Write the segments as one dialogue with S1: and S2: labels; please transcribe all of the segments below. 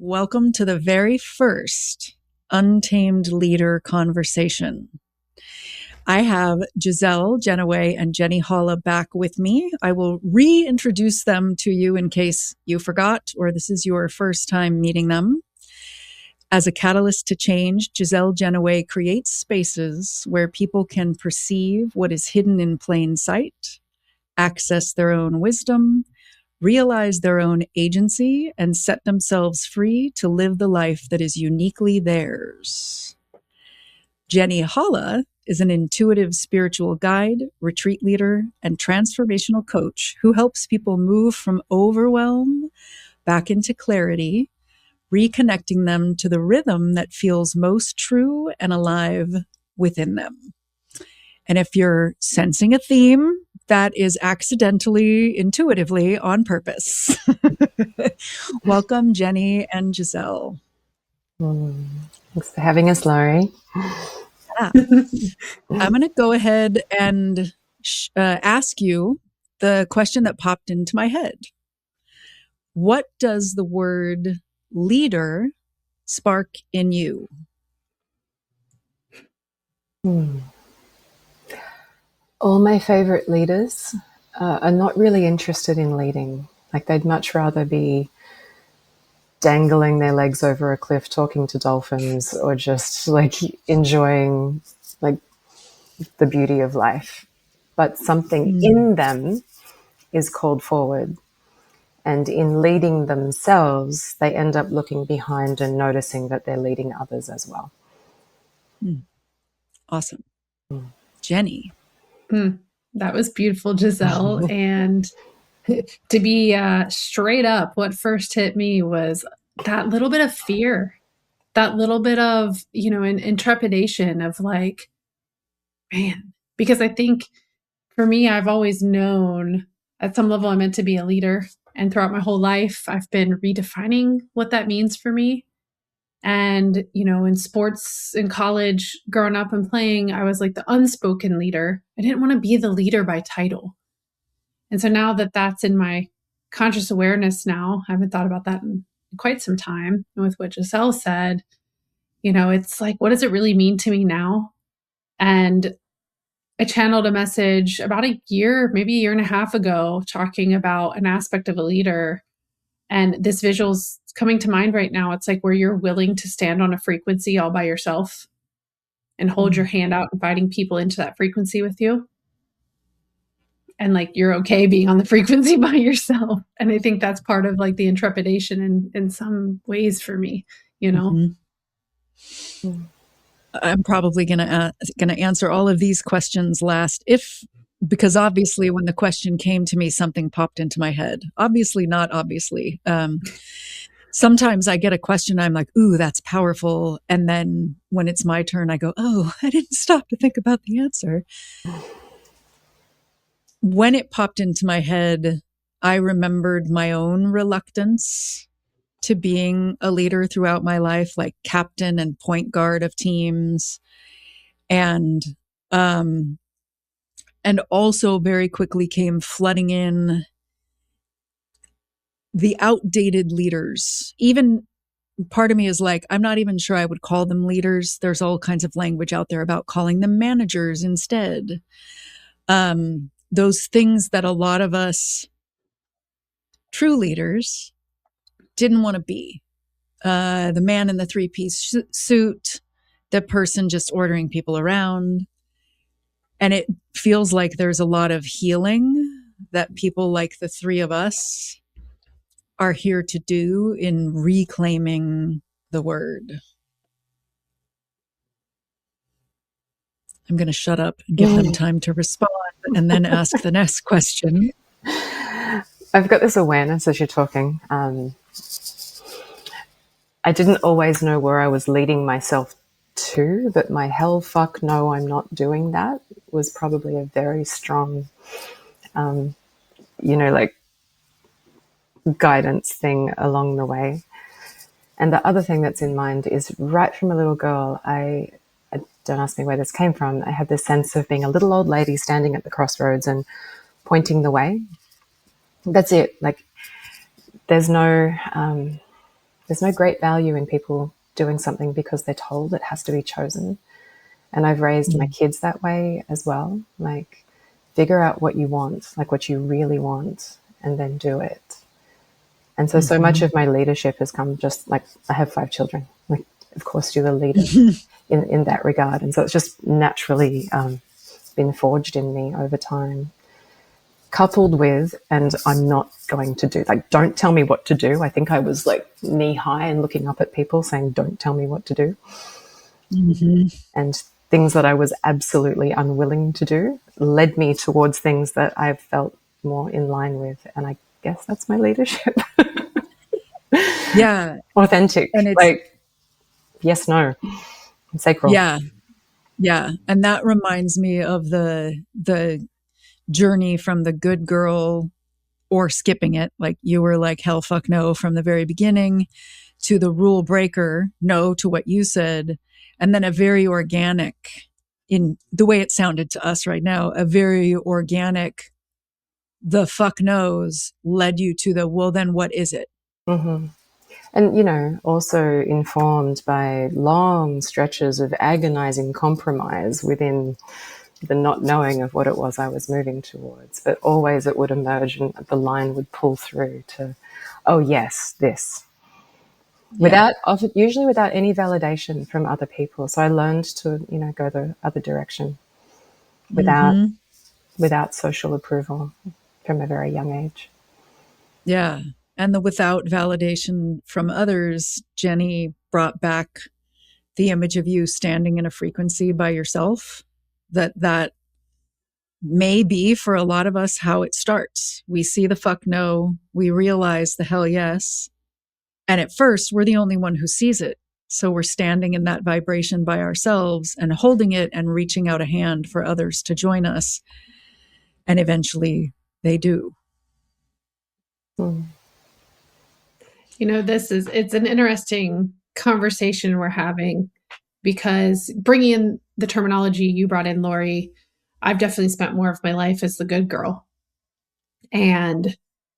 S1: welcome to the very first Untamed Leader Conversation. I have Giselle Jennaway and Jeni Holla back with me. I will reintroduce them to you in case you forgot or this is your first time meeting them. As a catalyst to change, Giselle Jennaway creates spaces where people can perceive what is hidden in plain sight, access their own wisdom, realize their own agency, and set themselves free to live the life that is uniquely theirs. Jeni Holla is an intuitive spiritual guide, retreat leader, and transformational coach who helps people move from overwhelm back into clarity, reconnecting them to the rhythm that feels most true and alive within them. And if you're sensing a theme, that is accidentally, intuitively, on purpose. Welcome, Jeni and Giselle.
S2: Thanks for having us, Lauri.
S1: I'm going to go ahead and ask you the question that popped into my head. What does the word leader spark in you?
S2: All my favorite leaders are not really interested in leading. Like they'd much rather be dangling their legs over a cliff talking to dolphins or just like enjoying like the beauty of life. But something in them is called forward. And in leading themselves, they end up looking behind and noticing that they're leading others as well.
S1: Awesome. Jeni.
S3: That was beautiful, Giselle. And to be straight up, what first hit me was that little bit of fear, that little bit of, intrepidation of like, man, because I think for me, I've always known at some level I'm meant to be a leader. And throughout my whole life, I've been redefining what that means for me. And, in sports, in college, growing up and playing, I was like the unspoken leader. I didn't want to be the leader by title. And so now that that's in my conscious awareness now, I haven't thought about that in quite some time. And with what Giselle said, it's like, what does it really mean to me now? And I channeled a message about a year, maybe a year and a half ago, talking about an aspect of a leader. And this visual's coming to mind right now. It's like where you're willing to stand on a frequency all by yourself and hold your hand out, inviting people into that frequency with you. And like, you're okay being on the frequency by yourself. And I think that's part of like the intrepidation in some ways for me,
S1: I'm probably going to answer all of these questions last because obviously when the question came to me, something popped into my head. Obviously, not obviously. Sometimes I get a question, I'm like, ooh, that's powerful. And then when it's my turn, I go, oh, I didn't stop to think about the answer. When it popped into my head, I remembered my own reluctance to being a leader throughout my life, like captain and point guard of teams. And also very quickly came flooding in the outdated leaders. Even part of me is like, I'm not even sure I would call them leaders. There's all kinds of language out there about calling them managers instead. Those things that a lot of us true leaders didn't want to be. The man in the three-piece suit, the person just ordering people around. And it feels like there's a lot of healing that people like the three of us are here to do in reclaiming the word. I'm going to shut up and give them time to respond and then ask the next question.
S2: I've got this awareness as you're talking. I didn't always know where I was leading myself to, but my hell fuck no, I'm not doing that was probably a very strong, like guidance thing along the way. And the other thing that's in mind is right from a little girl, I don't ask me where this came from. I had this sense of being a little old lady standing at the crossroads and pointing the way. That's it. Like there's no There's no great value in people doing something because they're told. It has to be chosen. And I've raised my kids that way as well. Like, figure out what you want, like what you really want, and then do it. And so much of my leadership has come just like, I have 5 children. Like, of course, you're the leader in that regard. And so it's just naturally been forged in me over time. Coupled with, and I'm not going to do, like, don't tell me what to do. I think I was like knee high and looking up at people saying, don't tell me what to do. And things that I was absolutely unwilling to do led me towards things that I felt more in line with. And I guess that's my leadership.
S1: Yeah.
S2: Authentic.
S1: And it's
S2: like, yes, no. Sacral.
S1: Yeah. Yeah. And that reminds me of the journey from the good girl, or skipping it, like you were like hell fuck no from the very beginning, to the rule breaker, no to what you said, and then a very organic, in the way it sounded to us right now, a very organic, the fuck knows led you to the, well, then what is it?
S2: And, you know, also informed by long stretches of agonizing compromise within the not knowing of what it was I was moving towards. But always it would emerge and the line would pull through to, oh, yes, this. Usually without any validation from other people. So I learned to, you know, go the other direction without social approval from a very young age.
S1: Yeah. And the without validation from others, Jeni brought back the image of you standing in a frequency by yourself. That may be for a lot of us how it starts. We see the fuck no, we realize the hell yes. And at first, we're the only one who sees it. So we're standing in that vibration by ourselves and holding it and reaching out a hand for others to join us. And eventually they do.
S3: You know, it's an interesting conversation we're having, because bringing in the terminology you brought in, Lauri, I've definitely spent more of my life as the good girl. And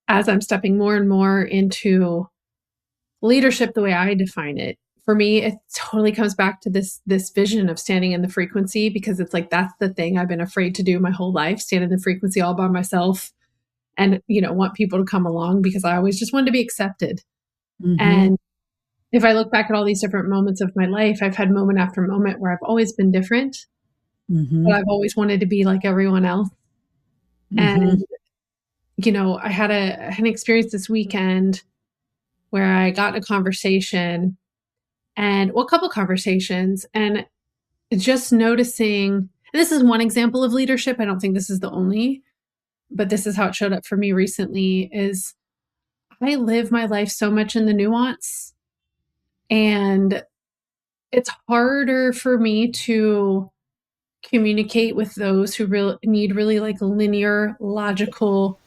S3: as I'm stepping more and more into leadership, the way I define it, for me, it totally comes back to this vision of standing in the frequency, because it's like, that's the thing I've been afraid to do my whole life, stand in the frequency all by myself and, you know, want people to come along, because I always just wanted to be accepted. And if I look back at all these different moments of my life, I've had moment after moment where I've always been different, but I've always wanted to be like everyone else. And, you know, I had an experience this weekend where I got in a conversation, and a couple conversations, and just noticing, and this is one example of leadership. I don't think this is the only, but this is how it showed up for me recently, is I live my life so much in the nuance, and it's harder for me to communicate with those who need really like linear, logical,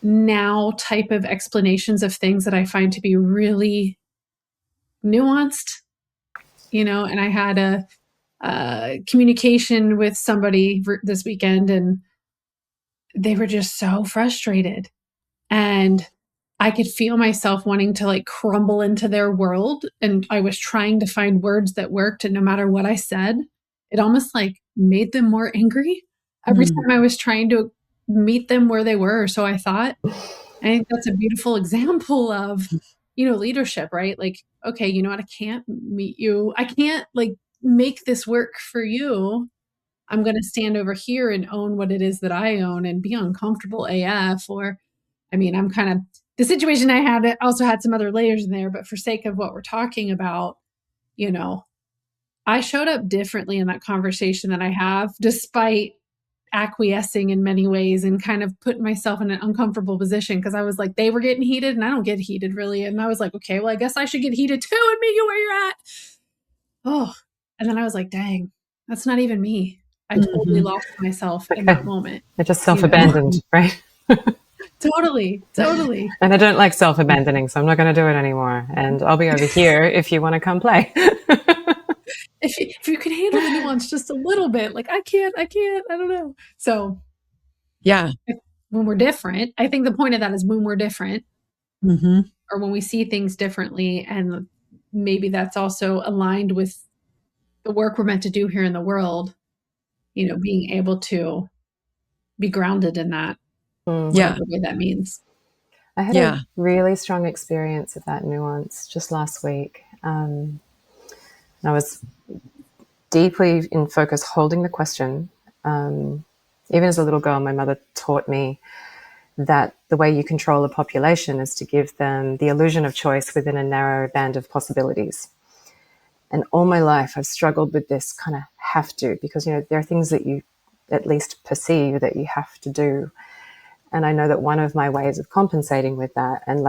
S3: now type of explanations of things that I find to be really nuanced, you know. And I had a communication with somebody this weekend, and they were just so frustrated, and I could feel myself wanting to like crumble into their world. And I was trying to find words that worked. And no matter what I said, it almost like made them more angry every time I was trying to meet them where they were. So I thought, I think that's a beautiful example of, you know, leadership, right? Like, okay, you know what? I can't meet you. I can't like make this work for you. I'm going to stand over here and own what it is that I own and be uncomfortable AF. Or, I mean, I'm kind of, the situation I had also had some other layers in there, but for sake of what we're talking about, you know, I showed up differently in that conversation than I have, despite acquiescing in many ways and kind of putting myself in an uncomfortable position, because I was like, they were getting heated and I don't get heated really. And I was like, okay, well, I guess I should get heated too and meet you where you're at. Oh, and then I was like, dang, that's not even me. I totally lost myself in that moment.
S2: I just self-abandoned, you know? Right?
S3: Totally.
S2: And I don't like self-abandoning, so I'm not going to do it anymore. And I'll be over here if you want to come play.
S3: If you can handle the nuance just a little bit, like I can't, I don't know. So
S1: yeah,
S3: when we're different, I think the point of that is when we're different, or when we see things differently, and maybe that's also aligned with the work we're meant to do here in the world, being able to be grounded in that, whatever way that means.
S2: I had a really strong experience of that nuance just last week. I was deeply in focus holding the question. Even as a little girl, my mother taught me that the way you control a population is to give them the illusion of choice within a narrow band of possibilities. And all my life, I've struggled with this kind of have to, because, there are things that you at least perceive that you have to do. And I know that one of my ways of compensating with that and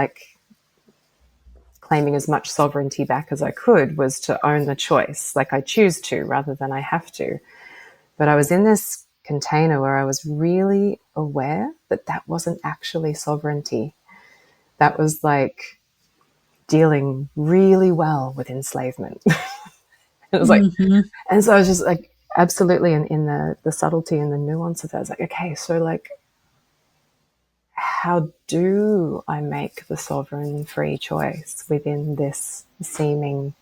S2: claiming as much sovereignty back as I could was to own the choice, like I choose to rather than I have to. But I was in this container where I was really aware that that wasn't actually sovereignty. That was like dealing really well with enslavement. It was like, and so I was just like, absolutely in the subtlety and the nuance of that. I was like, okay, so like, how do I make the sovereign free choice within this seeming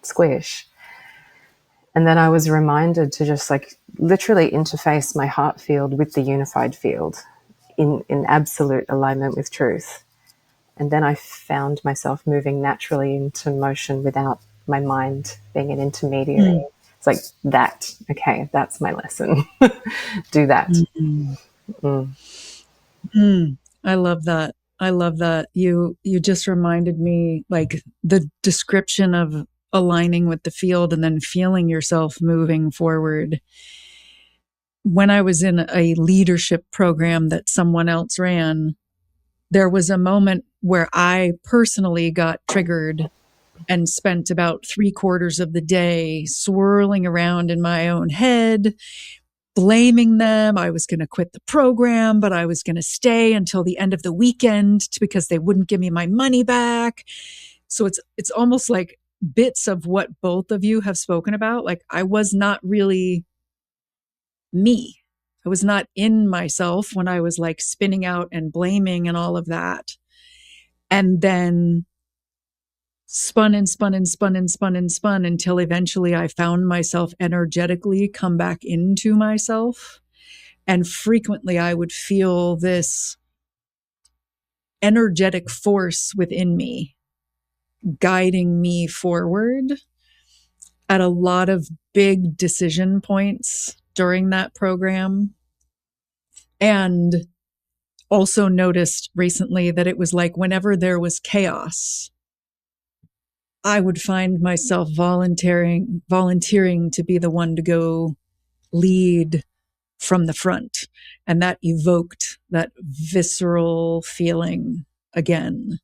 S2: squish? And then I was reminded to just like literally interface my heart field with the unified field in absolute alignment with truth. And then I found myself moving naturally into motion without my mind being an intermediary. It's like that. Okay, that's my lesson. Do that.
S1: I love that. I love that. You just reminded me, like, the description of aligning with the field and then feeling yourself moving forward. When I was in a leadership program that someone else ran, there was a moment where I personally got triggered and spent about 3/4 of the day swirling around in my own head, blaming them. I was going to quit the program, but I was going to stay until the end of the weekend because they wouldn't give me my money back. So it's almost like bits of what both of you have spoken about. Like, I was not really me. I was not in myself when I was like spinning out and blaming and all of that. And then spun and spun and spun and spun and spun until eventually I found myself energetically come back into myself. And frequently I would feel this energetic force within me guiding me forward at a lot of big decision points during that program. And also noticed recently that it was like whenever there was chaos, I would find myself volunteering to be the one to go lead from the front. And that evoked that visceral feeling again.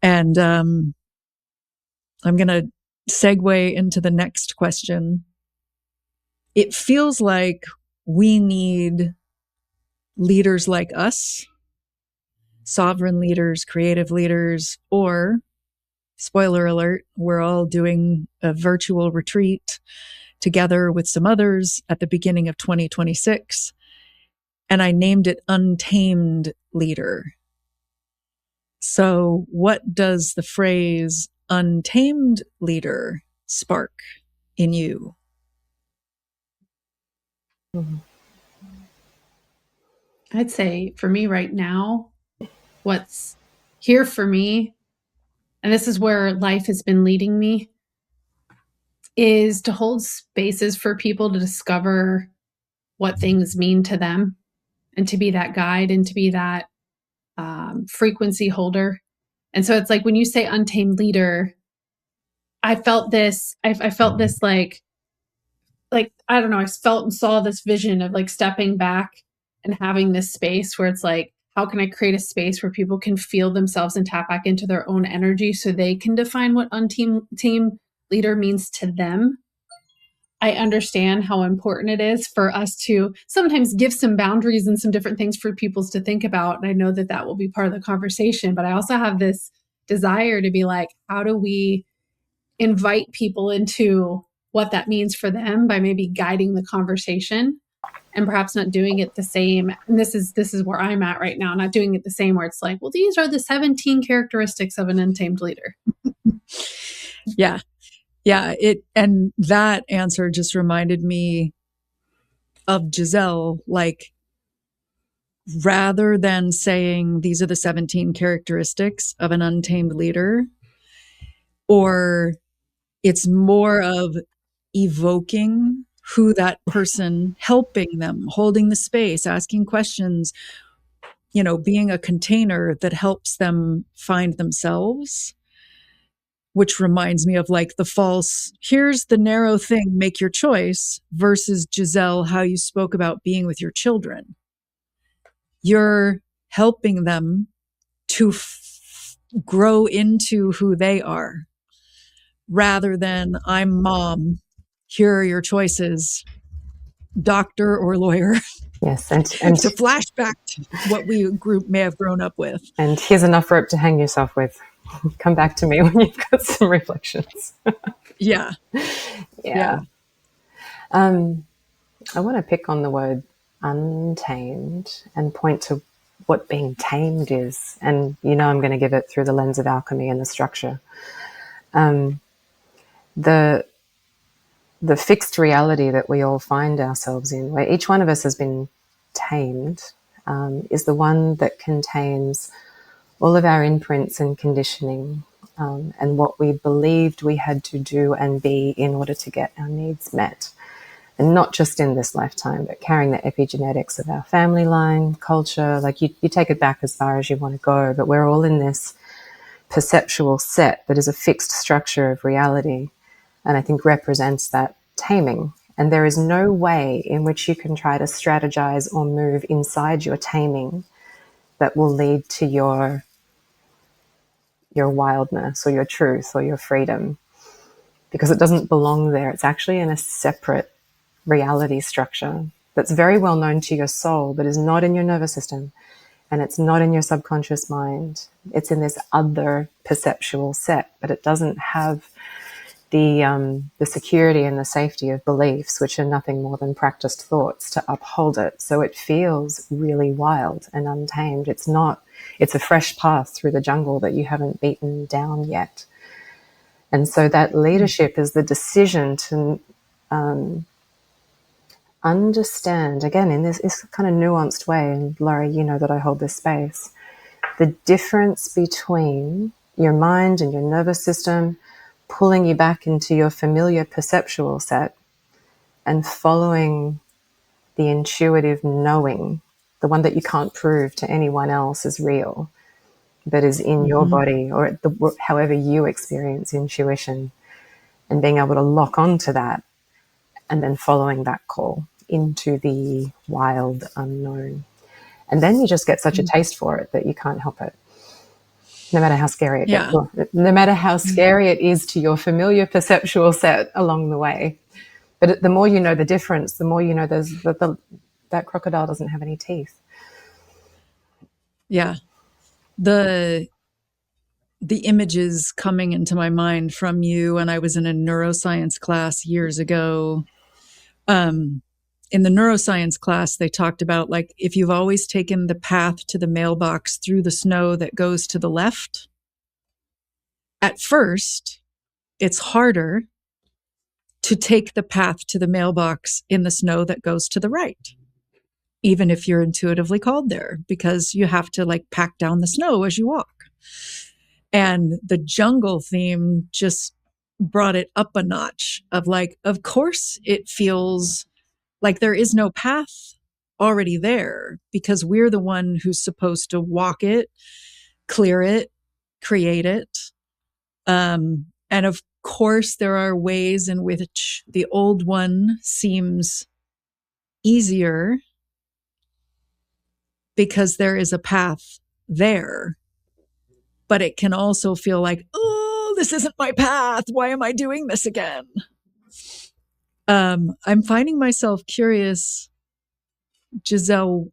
S1: And I'm going to segue into the next question. It feels like we need leaders like us, sovereign leaders, creative leaders, or, spoiler alert, we're all doing a virtual retreat together with some others at the beginning of 2026. And I named it Untamed Leader. So what does the phrase untamed leader spark in you?
S3: I'd say for me right now, what's here for me, and this is where life has been leading me, is to hold spaces for people to discover what things mean to them and to be that guide and to be that frequency holder. And so it's like when you say untamed leader, I felt this like, I don't know, I felt and saw this vision of like stepping back and having this space where it's like, how can I create a space where people can feel themselves and tap back into their own energy so they can define what untamed leader means to them? I understand how important it is for us to sometimes give some boundaries and some different things for people to think about. And I know that that will be part of the conversation, but I also have this desire to be like, how do we invite people into what that means for them by maybe guiding the conversation and perhaps not doing it the same. And this is where I'm at right now, not doing it the same, where it's like, well, these are the 17 characteristics of an untamed leader.
S1: Yeah. Yeah. And that answer just reminded me of Giselle, like, rather than saying these are the 17 characteristics of an untamed leader, or it's more of evoking who that person, helping them, holding the space, asking questions, being a container that helps them find themselves, which reminds me of like the false, here's the narrow thing, make your choice, versus Giselle, how you spoke about being with your children. You're helping them to grow into who they are, rather than I'm mom, here are your choices, doctor or lawyer.
S2: Yes, and
S1: to flash back to what we group may have grown up with.
S2: And here's enough rope to hang yourself with. Come back to me when you've got some reflections.
S1: Yeah.
S2: I want to pick on the word untamed and point to what being tamed is. And I'm going to give it through the lens of alchemy and the structure. The fixed reality that we all find ourselves in, where each one of us has been tamed, is the one that contains all of our imprints and conditioning, and what we believed we had to do and be in order to get our needs met. And not just in this lifetime, but carrying the epigenetics of our family line, culture, like you take it back as far as you want to go, but we're all in this perceptual set that is a fixed structure of reality, and I think represents that taming. And there is no way in which you can try to strategize or move inside your taming that will lead to your wildness or your truth or your freedom, because it doesn't belong there. It's actually in a separate reality structure that's very well known to your soul, but is not in your nervous system, and it's not in your subconscious mind. It's in this other perceptual set, but it doesn't have the security and the safety of beliefs, which are nothing more than practiced thoughts, to uphold it. So it feels really wild and untamed. It's not. It's a fresh path through the jungle that you haven't beaten down yet. And so that leadership is the decision to understand, again, in this kind of nuanced way, and Lauri, you know that I hold this space, the difference between your mind and your nervous system pulling you back into your familiar perceptual set and following the intuitive knowing, the one that you can't prove to anyone else is real, but is in your body, or however you experience intuition, and being able to lock onto that and then following that call into the wild unknown. And then you just get such a taste for it that you can't help it. No matter how scary it gets, no matter how scary it is to your familiar perceptual set along the way. But the more you know the difference, the more you know that crocodile doesn't have any teeth.
S1: Yeah. The images coming into my mind from you, and I was in a neuroscience class years ago. In the neuroscience class, they talked about, like, if you've always taken the path to the mailbox through the snow that goes to the left, at first, it's harder to take the path to the mailbox in the snow that goes to the right, even if you're intuitively called there, because you have to like pack down the snow as you walk. And the jungle theme just brought it up a notch of like, of course it feels like there is no path already there, because we're the one who's supposed to walk it, clear it, create it. And of course, there are ways in which the old one seems easier because there is a path there. But it can also feel like, oh, this isn't my path. Why am I doing this again? I'm finding myself curious, Giselle,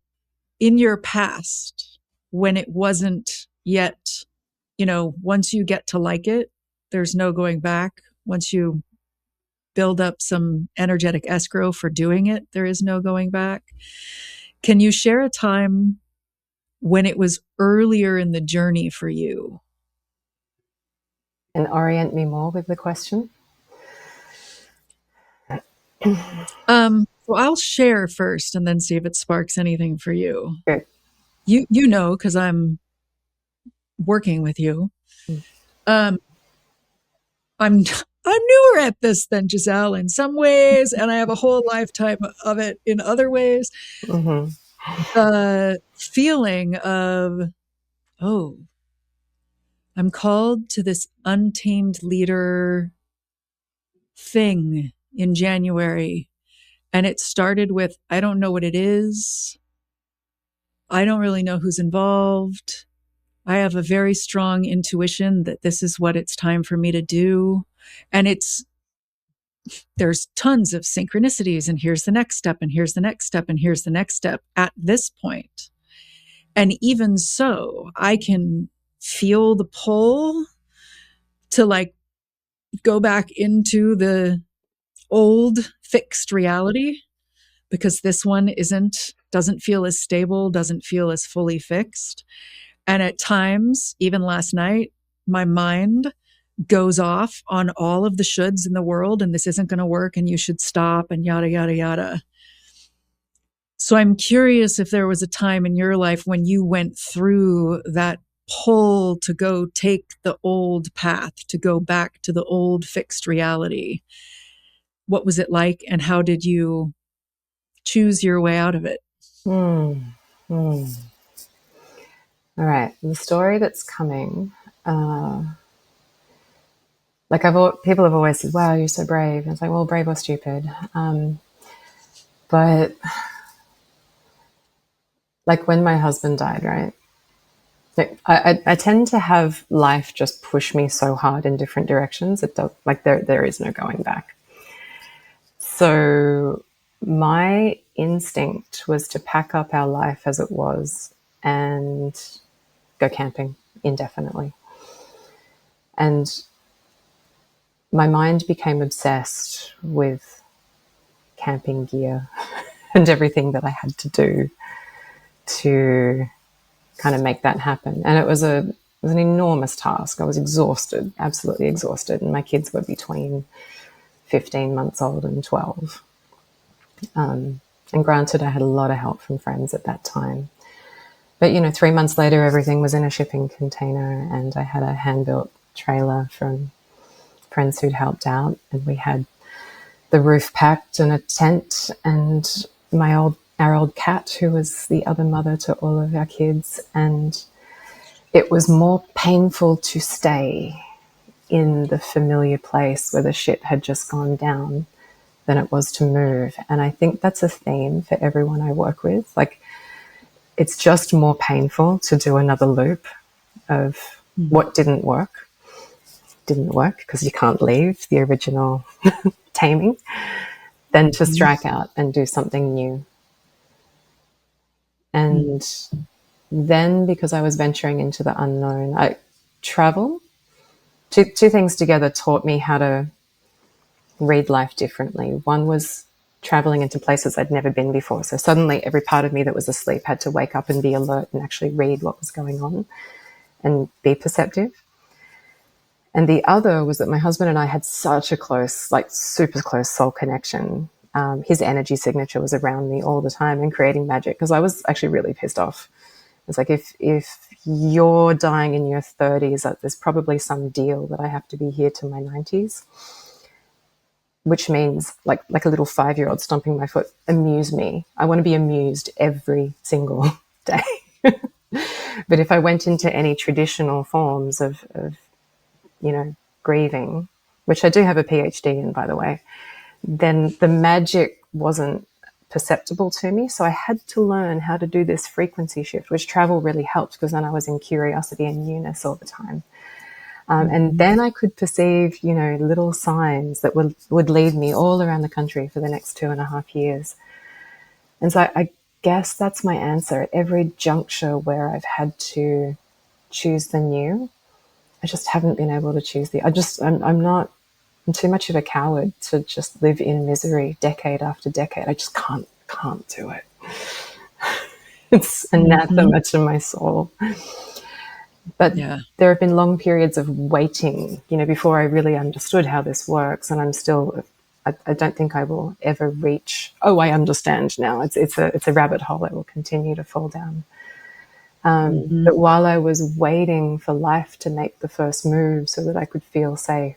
S1: in your past, when it wasn't yet, once you get to like it, there's no going back. Once you build up some energetic escrow for doing it. There is no going back. Can you share a time when it was earlier in the journey for you?
S2: And orient me more with the question.
S1: Well, I'll share first and then see if it sparks anything for you.
S2: Good.
S1: You know, because I'm working with you. I'm newer at this than Giselle in some ways, and I have a whole lifetime of it in other ways.
S2: Mm-hmm.
S1: The feeling of, oh, I'm called to this Untamed Leader thing in January. And it started with, I don't know what it is. I don't really know who's involved. I have a very strong intuition that this is what it's time for me to do. And there's tons of synchronicities, and here's the next step, and here's the next step, and here's the next step at this point. And even so, I can feel the pull to like go back into the old fixed reality, because this one doesn't feel as stable, doesn't feel as fully fixed. And at times, even last night, my mind goes off on all of the shoulds in the world, and this isn't going to work, and you should stop, and yada, yada, yada. So I'm curious if there was a time in your life when you went through that pull to go take the old path, to go back to the old fixed reality. What was it like, and how did you choose your way out of it?
S2: All right. The story that's coming, people have always said, wow, you're so brave. And it's like, well, brave or stupid. But like when my husband died, right? Like I tend to have life just push me so hard in different directions. It does, like there is no going back. So my instinct was to pack up our life as it was and go camping indefinitely. And my mind became obsessed with camping gear and everything that I had to do to kind of make that happen. And it was an enormous task. I was exhausted, absolutely exhausted. And my kids were between 15 months old and 12. And granted, I had a lot of help from friends at that time. But, 3 months later, everything was in a shipping container, and I had a hand-built trailer from friends who'd helped out, and we had the roof packed and a tent, and our old cat, who was the other mother to all of our kids. And it was more painful to stay in the familiar place where the shit had just gone down than it was to move. And I think that's a theme for everyone I work with. Like, it's just more painful to do another loop of what didn't work because you can't leave the original Taming, than to strike out and do something new. And then, because I was venturing into the unknown, travel, two things together taught me how to read life differently. One was traveling into places I'd never been before. So suddenly every part of me that was asleep had to wake up and be alert and actually read what was going on and be perceptive. And the other was that my husband and I had such a close, like super close soul connection. His energy signature was around me all the time and creating magic, because I was actually really pissed off. It's like, if you're dying in your 30s, there's probably some deal that I have to be here to my 90s, which means like a little 5-year-old stomping my foot, amuse me. I want to be amused every single day. But if I went into any traditional forms of grieving, which I do have a PhD in, by the way, then the magic wasn't perceptible to me. So I had to learn how to do this frequency shift, which travel really helped, because then I was in curiosity and newness all the time. And then I could perceive, little signs that would lead me all around the country for the next 2.5 years. And so I guess that's my answer. At every juncture where I've had to choose the new, I just haven't been able to choose I'm not I'm too much of a coward to just live in misery decade after decade. I just can't do it. It's anathema to my soul. But there have been long periods of waiting, before I really understood how this works. And I'm still, I don't think I will ever reach, I understand now. It's a rabbit hole I will continue to fall down. But while I was waiting for life to make the first move so that I could feel safe,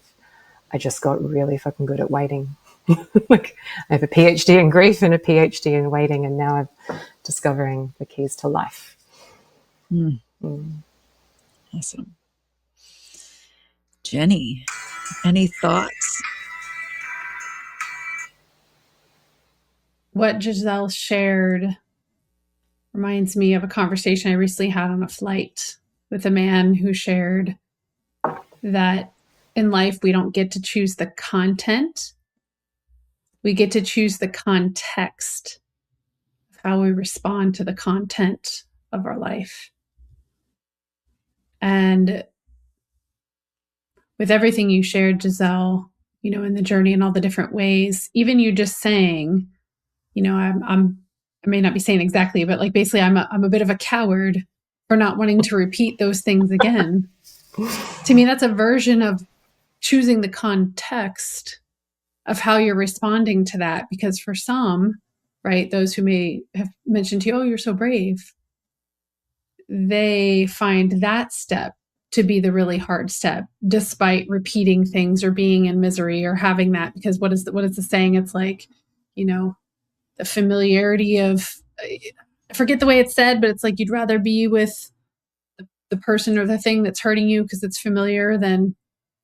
S2: I just got really fucking good at waiting. Like, I have a PhD in grief and a PhD in waiting, and now I'm discovering the keys to life.
S1: Awesome. Jeni, any thoughts?
S3: What Giselle shared reminds me of a conversation I recently had on a flight with a man who shared that in life we don't get to choose the content. We get to choose the context of how we respond to the content of our life. And with everything you shared, Giselle, in the journey and all the different ways, even you just saying, I may not be saying exactly, but like basically I'm a bit of a coward for not wanting to repeat those things again. To me, that's a version of choosing the context of how you're responding to that. Because for some, right, those who may have mentioned to you, oh, you're so brave, they find that step to be the really hard step, despite repeating things or being in misery or having that. Because what is the saying? It's like, the familiarity of, I forget the way it's said, but it's like you'd rather be with the person or the thing that's hurting you because it's familiar than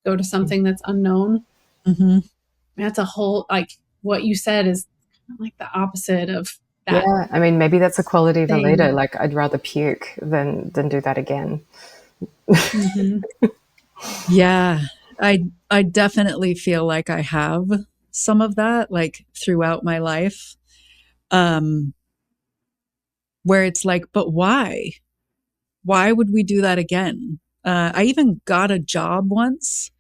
S3: go to something that's unknown. That's a whole, like what you said is kind of like the opposite of that.
S2: Yeah, I mean, maybe that's a quality of a leader. Like, I'd rather puke than do that again.
S1: Yeah, I definitely feel like I have some of that, like throughout my life, where it's like, but why? Why would we do that again? I even got a job once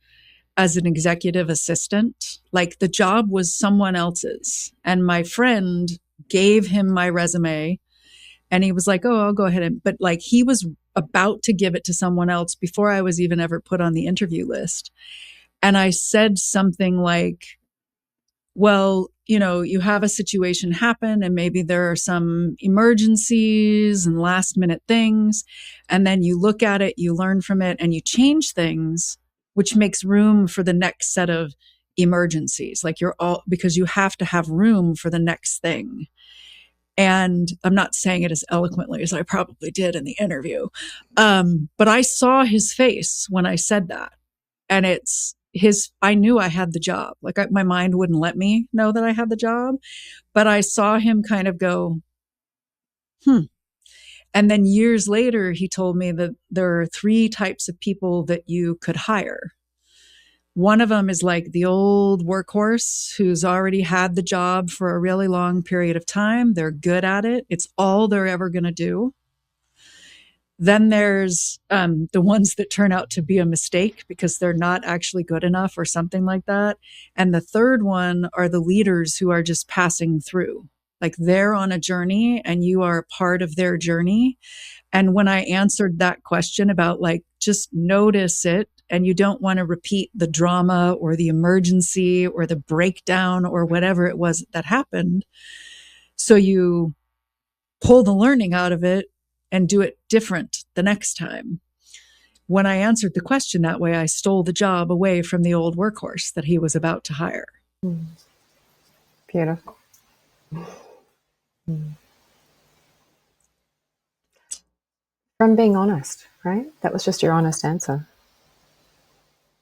S1: as an executive assistant. Like, the job was someone else's, and my friend gave him my resume, and he was like, oh, I'll go ahead but like, he was about to give it to someone else before I was even ever put on the interview list. And I said something like, well, you have a situation happen and maybe there are some emergencies and last minute things. And then you look at it, you learn from it, and you change things, which makes room for the next set of emergencies. Like, because you have to have room for the next thing. And I'm not saying it as eloquently as I probably did in the interview. But I saw his face when I said that. And I knew I had the job. Like, my mind wouldn't let me know that I had the job, but I saw him kind of go, And then years later, he told me that there are 3 types of people that you could hire. One of them is like the old workhorse who's already had the job for a really long period of time. They're good at it. It's all they're ever going to do. Then there's the ones that turn out to be a mistake because they're not actually good enough or something like that. And the third one are the leaders who are just passing through. Like, they're on a journey and you are a part of their journey. And when I answered that question about, like, just notice it, and you don't want to repeat the drama or the emergency or the breakdown or whatever it was that happened. So you pull the learning out of it and do it different the next time. When I answered the question that way, I stole the job away from the old workhorse that he was about to hire.
S2: Beautiful. From being honest, right? That was just your honest answer.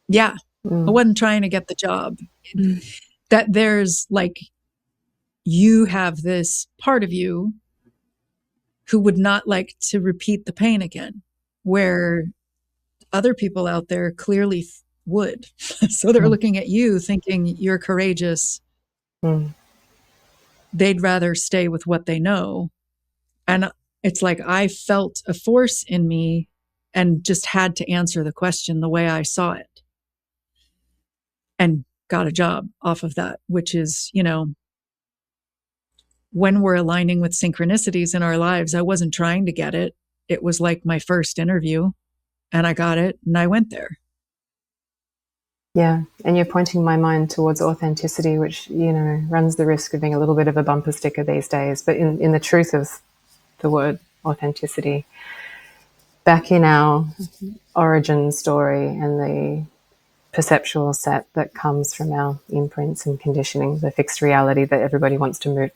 S1: Yeah. I wasn't trying to get the job. That there's like, you have this part of you who would not like to repeat the pain again, where other people out there clearly would. So they're looking at you thinking you're courageous. They'd rather stay with what they know. And it's like, I felt a force in me and just had to answer the question the way I saw it. And got a job off of that, which is, when we're aligning with synchronicities in our lives, I wasn't trying to get it. It was like my first interview, and I got it and I went there.
S2: Yeah. And you're pointing my mind towards authenticity, which, runs the risk of being a little bit of a bumper sticker these days. But in the truth of the word authenticity, back in our origin story and the perceptual set that comes from our imprints and conditioning, the fixed reality that everybody wants to move.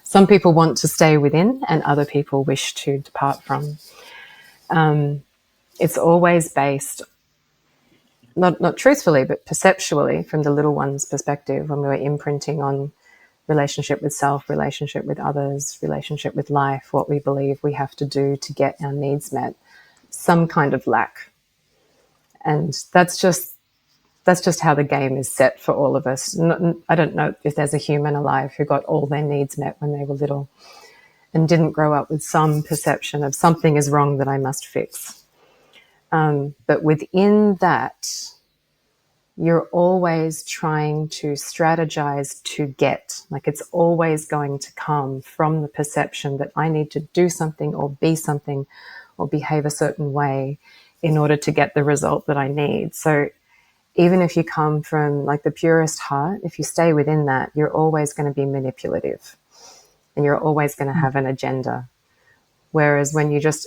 S2: Some people want to stay within and other people wish to depart from. It's always based, not truthfully, but perceptually from the little one's perspective, when we were imprinting on relationship with self, relationship with others, relationship with life, what we believe we have to do to get our needs met, some kind of lack. And that's just how the game is set for all of us. I don't know if there's a human alive who got all their needs met when they were little and didn't grow up with some perception of something is wrong that I must fix. But within that, you're always trying to strategize to get. Like, it's always going to come from the perception that I need to do something or be something or behave a certain way in order to get the result that I need. So even if you come from like the purest heart, if you stay within that, you're always going to be manipulative and you're always going to have an agenda. Whereas when you just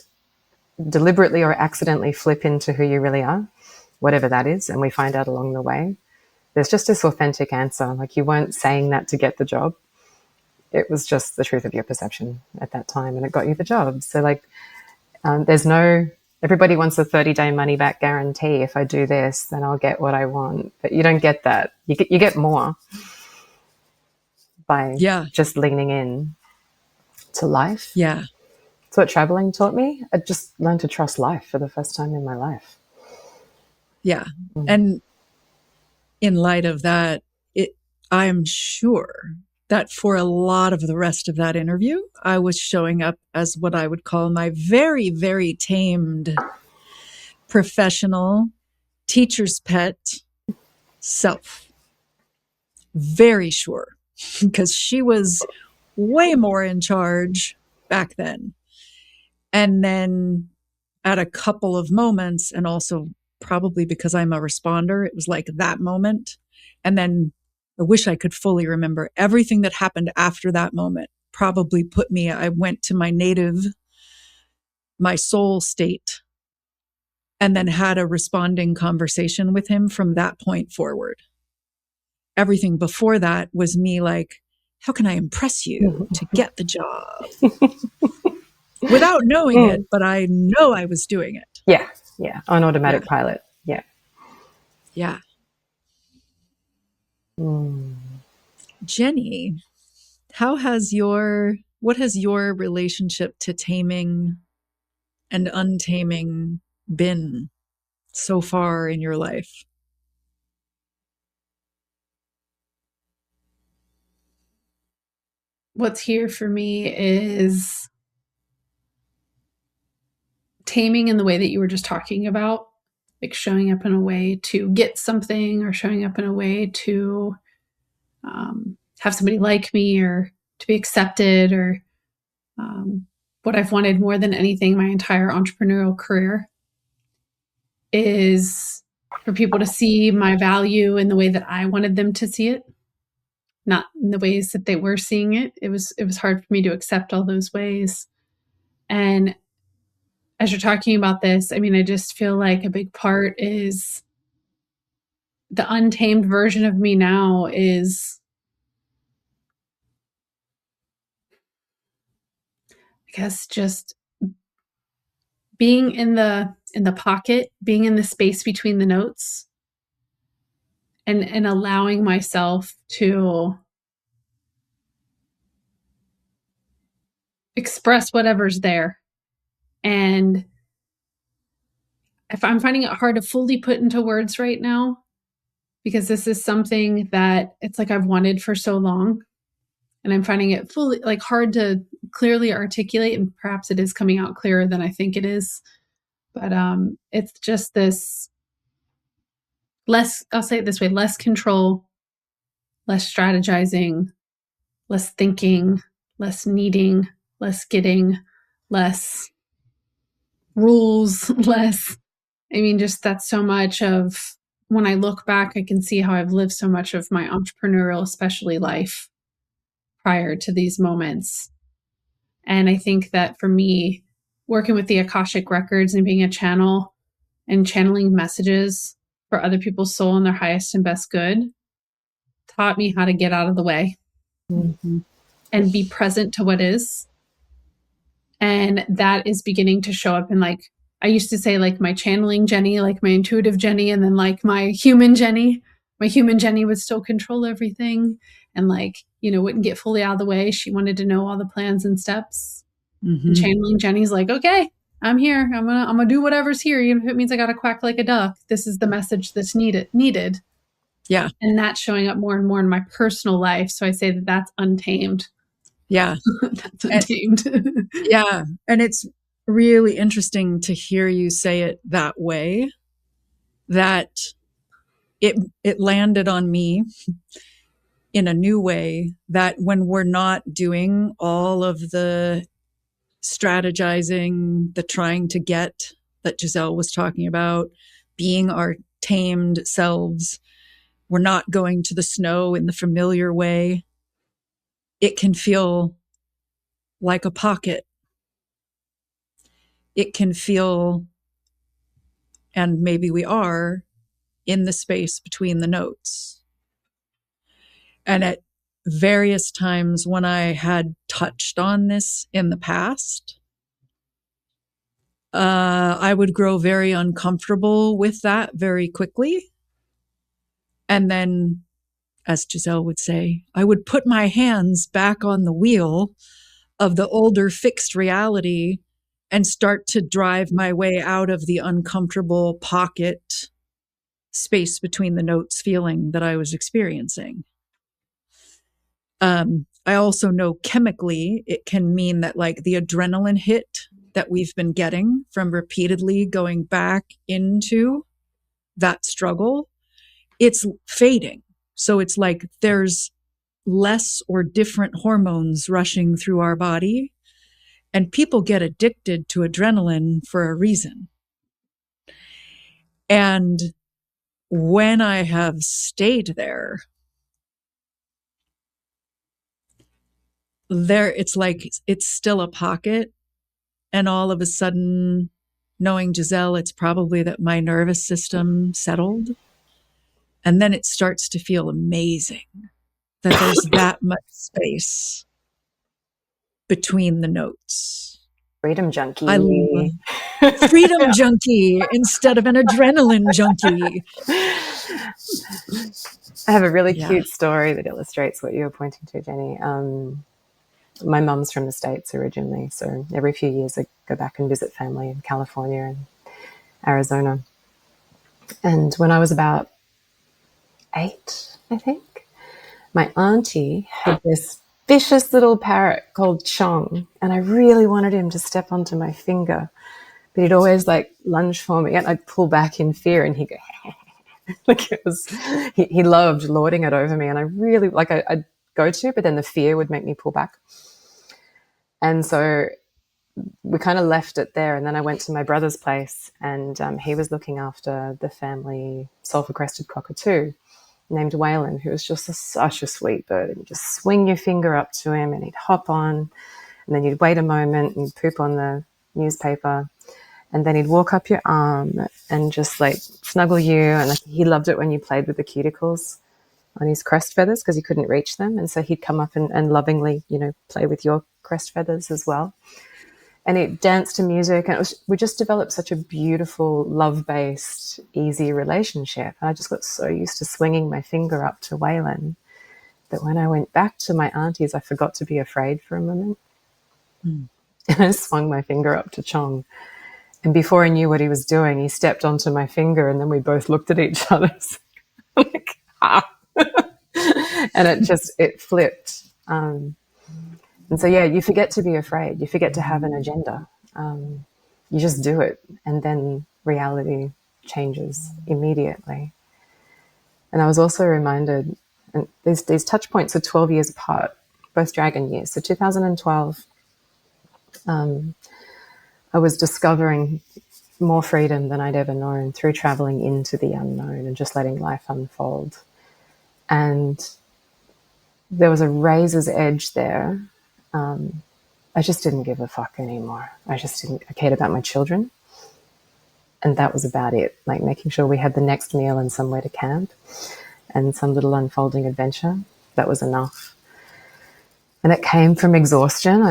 S2: deliberately or accidentally flip into who you really are, whatever that is, and we find out along the way, there's just this authentic answer. Like, you weren't saying that to get the job. It was just the truth of your perception at that time, and it got you the job. So like, everybody wants a 30-day money-back guarantee. If I do this, then I'll get what I want. But you don't get that. You get more by just leaning in to life.
S1: Yeah.
S2: It's what traveling taught me. I just learned to trust life for the first time in my life.
S1: Yeah. And in light of that, I'm sure that for a lot of the rest of that interview, I was showing up as what I would call my very, very tamed, professional, teacher's pet self. Very sure, because she was way more in charge back then. And then at a couple of moments, and also probably because I'm a responder, it was like that moment. And then I wish I could fully remember everything that happened after that moment. Probably I went to my soul state, and then had a responding conversation with him from that point forward. Everything before that was me like, how can I impress you to get the job? Without knowing it, but I know I was doing it.
S2: Yeah. Yeah. On automatic pilot. Yeah.
S1: Yeah. Jeni, what has your relationship to taming and untaming been so far in your life?
S3: What's here for me is taming in the way that you were just talking about, like showing up in a way to get something, or showing up in a way to have somebody like me, or to be accepted, or what I've wanted more than anything my entire entrepreneurial career is for people to see my value in the way that I wanted them to see it, not in the ways that they were seeing it. It was hard for me to accept all those ways. And as you're talking about this, I mean, I just feel like a big part is the untamed version of me now is, I guess, just being in the pocket, being in the space between the notes, and allowing myself to express whatever's there. And if I'm finding it hard to fully put into words right now, because this is something that it's like I've wanted for so long, and I'm finding it fully like hard to clearly articulate, and perhaps it is coming out clearer than I think it is. But it's just this I'll say it this way, less control, less strategizing, less thinking, less needing, less getting, less rules, less. I mean, just that's so much of, when I look back, I can see how I've lived so much of my entrepreneurial, especially life prior to these moments. And I think that for me, working with the Akashic records and being a channel and channeling messages for other people's soul and their highest and best good taught me how to get out of the way and be present to what is. And that is beginning to show up in, like, I used to say, like, my channeling Jeni, like my intuitive Jeni, and then like my human Jeni. My human Jeni would still control everything and, like, you know, wouldn't get fully out of the way. She wanted to know all the plans and steps. And channeling Jeni's like, okay, I'm here. I'm gonna do whatever's here, even if it means I gotta quack like a duck. This is the message that's needed.
S1: Yeah.
S3: And that's showing up more and more in my personal life. So I say that that's untamed.
S1: Yeah.
S3: That's untamed.
S1: Yeah. And it's really interesting to hear you say it that way, that it landed on me in a new way, that when we're not doing all of the strategizing, the trying to get that Giselle was talking about, being our tamed selves, we're not going to the snow in the familiar way, it can feel like a pocket. It can feel, and maybe we are, in the space between the notes. And at various times when I had touched on this in the past, I would grow very uncomfortable with that very quickly. And then, as Giselle would say, I would put my hands back on the wheel of the older fixed reality and start to drive my way out of the uncomfortable pocket space between the notes feeling that I was experiencing. I also know chemically it can mean that, like, the adrenaline hit that we've been getting from repeatedly going back into that struggle, it's fading. So it's like there's less or different hormones rushing through our body, and people get addicted to adrenaline for a reason. And when I have stayed there, it's like it's still a pocket, and all of a sudden, knowing Giselle, it's probably that my nervous system settled, and then it starts to feel amazing that there's that much space between the notes.
S2: Freedom junkie.
S1: I love freedom junkie instead of an adrenaline junkie.
S2: I have a really cute story that illustrates what you were pointing to, Jeni. My mum's from the States originally, so every few years I go back and visit family in California and Arizona. And when I was about 8, I think, my auntie had this vicious little parrot called Chong, and I really wanted him to step onto my finger, but he'd always like lunge for me, and I'd pull back in fear, and he'd go like it was. He loved lording it over me, and I really like I'd go to, but then the fear would make me pull back. And so we kind of left it there, and then I went to my brother's place, and he was looking after the family sulfur-crested cockatoo named Waylon, who was just such a sweet bird. And you just swing your finger up to him, and he'd hop on, and then you'd wait a moment and poop on the newspaper, and then he'd walk up your arm and just like snuggle you. And like, he loved it when you played with the cuticles on his crest feathers because he couldn't reach them, and so he'd come up and lovingly, you know, play with your crest feathers as well. And it danced to music, and we just developed such a beautiful, love-based, easy relationship. And I just got so used to swinging my finger up to Waylon that when I went back to my auntie's, I forgot to be afraid for a moment. And I swung my finger up to Chong. And before I knew what he was doing, he stepped onto my finger, and then we both looked at each other like, ah. And it flipped. And so, yeah, you forget to be afraid. You forget to have an agenda. You just do it. And then reality changes immediately. And I was also reminded And these touch points are 12 years apart, both dragon years. So 2012, I was discovering more freedom than I'd ever known through traveling into the unknown and just letting life unfold. And there was a razor's edge there. I just didn't give a fuck anymore. I cared about my children. And that was about it. Like making sure we had the next meal and somewhere to camp and some little unfolding adventure. That was enough. And it came from exhaustion.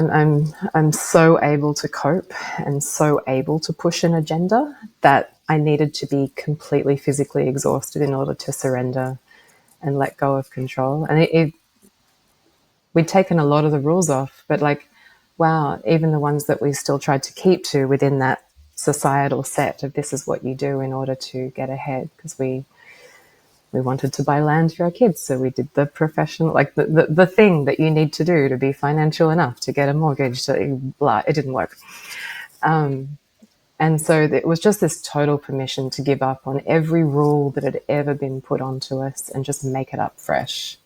S2: I'm so able to cope and so able to push an agenda that I needed to be completely physically exhausted in order to surrender and let go of control. And we'd taken a lot of the rules off, but like, wow, even the ones that we still tried to keep to within that societal set of this is what you do in order to get ahead, because we wanted to buy land for our kids, so we did the professional, like the thing that you need to do to be financial enough to get a mortgage, to blah. It didn't work. And so it was just this total permission to give up on every rule that had ever been put onto us and just make it up fresh.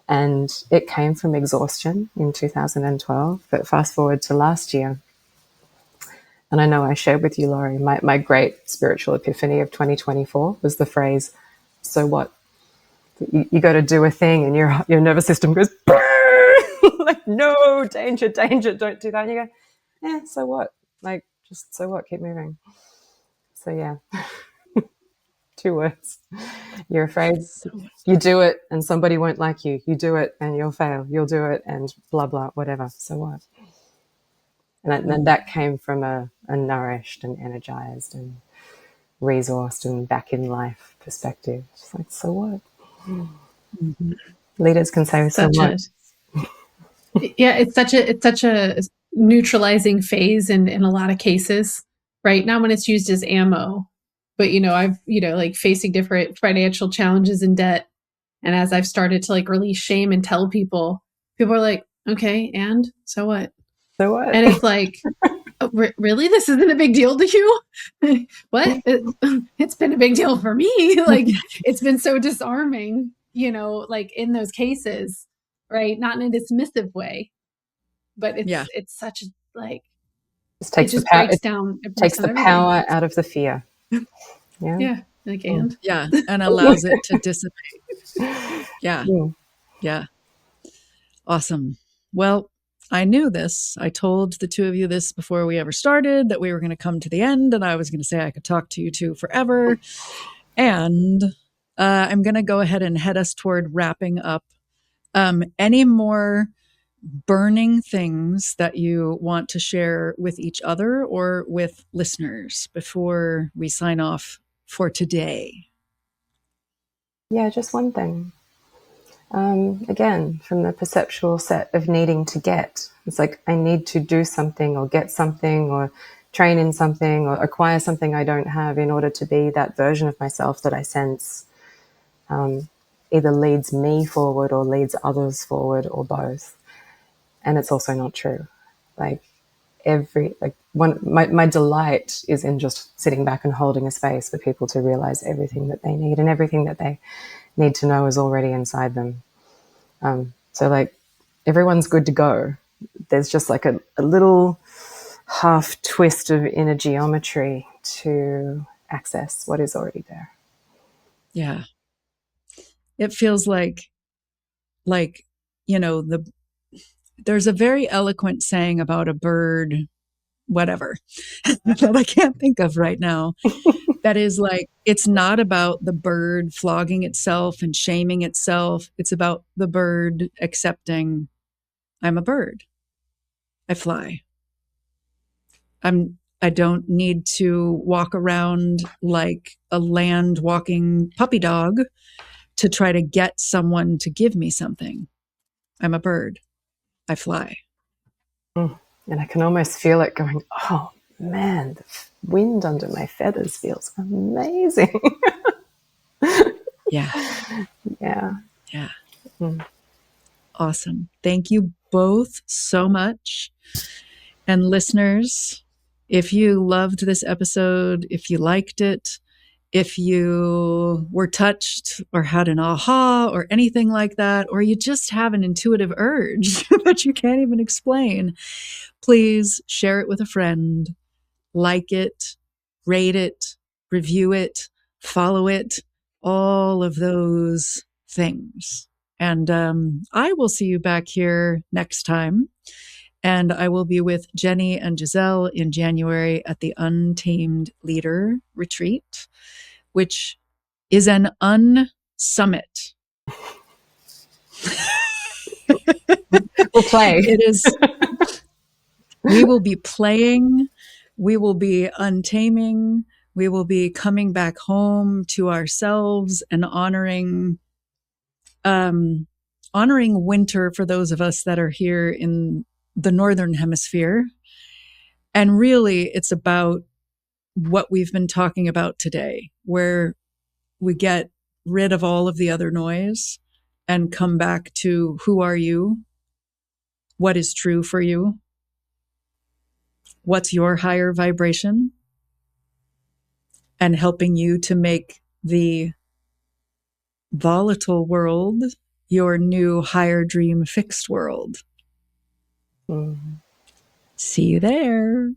S2: And it came from exhaustion in 2012. But fast forward to last year, and I know I shared with you, Lauri, my great spiritual epiphany of 2024 was the phrase, so what? You go to do a thing and your nervous system goes, like, no, danger, danger, don't do that. And you go, so what? Like, just so what? Keep moving. So yeah, 2 words. You're afraid. You do it and somebody won't like you. You do it and you'll fail. You'll do it and blah, blah, whatever. So what? And that came from a nourished and energized and resourced and back in life perspective. It's like, so what? Mm-hmm. Leaders can say so much.
S3: Yeah, it's such a neutralizing phase in a lot of cases, right? Not when it's used as ammo, but I've like facing different financial challenges and debt, and as I've started to like release shame and tell people are like, okay, and so what?
S2: So what?
S3: And it's like, oh, really? This isn't a big deal to you? What? It's been a big deal for me. Like, it's been so disarming, like in those cases, right? Not in a dismissive way, but it's such a, like,
S2: it just breaks down. It takes the power out of the fear. Yeah.
S3: Yeah. Like, and
S1: allows it to dissipate. Yeah. Awesome. Well, I knew this. I told the two of you this before we ever started, that we were going to come to the end, and I was going to say I could talk to you two forever. And I'm going to go ahead and head us toward wrapping up. Any more burning things that you want to share with each other or with listeners before we sign off for today?
S2: Yeah, just one thing. Again, from the perceptual set of needing to get, it's like I need to do something or get something or train in something or acquire something I don't have in order to be that version of myself that I sense either leads me forward or leads others forward or both. And it's also not true. Like my delight is in just sitting back and holding a space for people to realize everything that they need, and everything that they need to know is already inside them. So like everyone's good to go. There's just like a little half twist of inner geometry to access what is already there.
S1: Yeah. It feels like, there's a very eloquent saying about a bird, whatever, that I can't think of right now. That is like, it's not about the bird flogging itself and shaming itself. It's about the bird accepting, I'm a bird. I fly. I don't need to walk around like a land walking puppy dog to try to get someone to give me something. I'm a bird. I fly.
S2: And I can almost feel it going, oh man, the wind under my feathers feels amazing.
S1: Yeah. Awesome. Thank you both so much. And listeners, if you loved this episode, if you liked it, if you were touched or had an aha or anything like that, or you just have an intuitive urge that you can't even explain, please share it with a friend, like it, rate it, review it, follow it, all of those things. And I will see you back here next time. And I will be with Jeni and Giselle in January at the Untamed Leader Retreat, which is an unsummit.
S2: We'll play.
S1: It is. We will be playing. We will be untaming. We will be coming back home to ourselves and honoring winter for those of us that are here in the Northern Hemisphere. And really, it's about what we've been talking about today, where we get rid of all of the other noise and come back to who are you? What is true for you? What's your higher vibration? And helping you to make the volatile world your new higher dream fixed world. See you there.